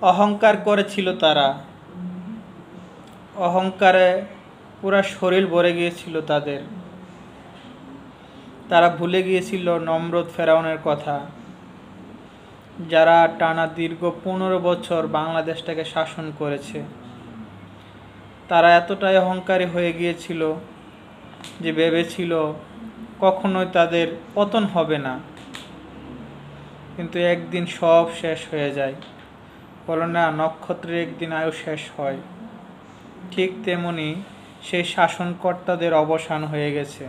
অহংকার করেছিল তারা। অহংকারে পুরা শরীর ভরে গিয়েছিল তাদের। তারা ভুলে গিয়েছিল নমরুদ ফেরাউনের কথা, যারা টানা দীর্ঘ 15 বছর বাংলাদেশটাকে শাসন করেছে। তারা এতটাই অহংকারী হয়ে গিয়েছিল যে ভেবেছিল কখনোই তাদের পতন হবে না, কিন্তু একদিন সব শেষ হয়ে যায়। বলে না, নক্ষত্রের একদিন আয়ু শেষ হয়। ঠিক তেমনি সেই শাসনকর্তাদের অবসান হয়ে গেছে,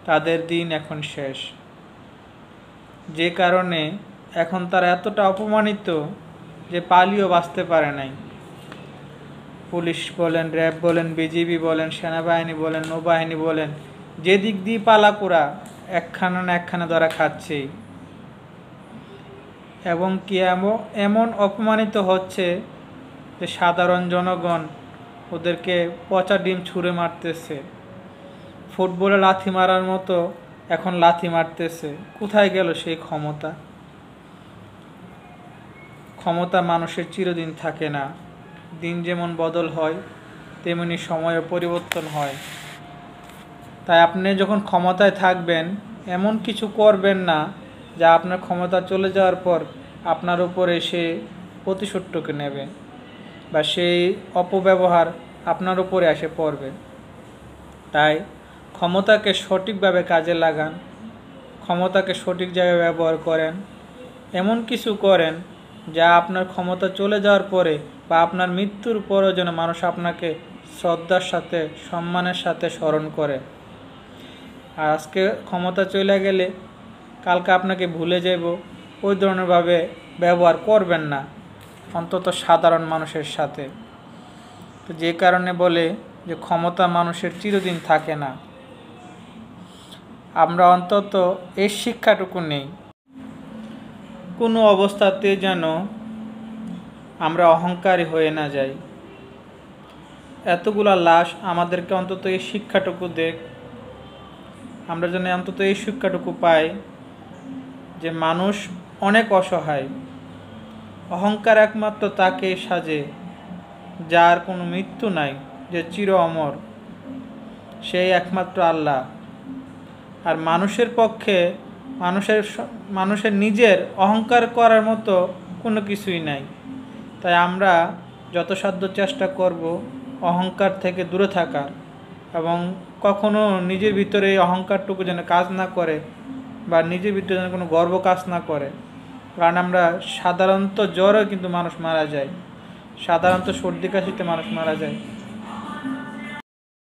তাদের দিন এখন শেষ। যে কারণে এখন তারা এতটা অপমানিত যে পালিয়েও বাঁচতে পারে নাই। পুলিশ বলেন, র্যাব বলেন, বিজিবি বলেন, সেনাবাহিনী বলেন, নৌবাহিনী বলেন, যে দিক দিয়ে পালাকুড়া একখানা না একখানা ধরা খাচ্ছেই। এবং কি এমন অপমানিত হচ্ছে যে সাধারণ জনগণ ওদেরকে পচা ডিম ছুঁড়ে মারতেছে, ফুটবলে লাথি মারার মতো এখন লাথি মারতেছে। কোথায় গেল সেই ক্ষমতা? ক্ষমতা মানুষের চিরদিন থাকে না। দিন যেমন বদল হয় তেমনি সময়ও পরিবর্তন হয়। তাই আপনি যখন ক্ষমতায় থাকবেন এমন কিছু করবেন না যা আপনার ক্ষমতা চলে যাওয়ার পর আপনার উপর এসে প্রতিশোধ টুকে নেবে বা সেই অপব্যবহার আপনার উপরে এসে পড়বে। তাই ক্ষমতাকে সঠিকভাবে কাজে লাগান, ক্ষমতাকে সঠিক জায়গায় ব্যবহার করেন, এমন কিছু করেন যা আপনার ক্ষমতা চলে যাওয়ার পরে বা আপনার মৃত্যুর পরেও যেন মানুষ আপনাকে শ্রদ্ধার সাথে, সম্মানের সাথে স্মরণ করে। আর আজকে ক্ষমতা চলে গেলে কালকে আপনাকে ভুলে যাব, ওই ধরনেরভাবে ব্যবহার করবেন না, অন্তত সাধারণ মানুষের সাথে। তো যে কারণে বলে যে ক্ষমতা মানুষের চিরদিন থাকে না। আমরা অন্তত এই শিক্ষাটুকু নেই, কোনো অবস্থাতে যেন আমরা অহংকারী হয়ে না যাই। এতগুলা লাশ আমাদেরকে অন্তত এই শিক্ষাটুকু দেখ, আমরা যেন অন্তত এই শিক্ষাটুকু পাই যে মানুষ অনেক অসহায়। অহংকার একমাত্র তাকে সাজে যার কোনো মৃত্যু নাই, যে চির অমর, সেই একমাত্র আল্লাহ। আর মানুষের পক্ষে মানুষের নিজের অহংকার করার মতো কোনো কিছুই নাই। তাই আমরা যথাসাধ্য চেষ্টা করব অহংকার থেকে দূরে থাকার, এবং কখনো নিজের ভিতরে এই অহংকারটুকু যেন কাজ না করে বা নিজের ভিতরে যেন কোনো গর্ব কাজ না করে। কারণ আমরা সাধারণত জ্বরে কিন্তু মানুষ মারা যায়, সাধারণত সর্দি কাশিতে মানুষ মারা যায়।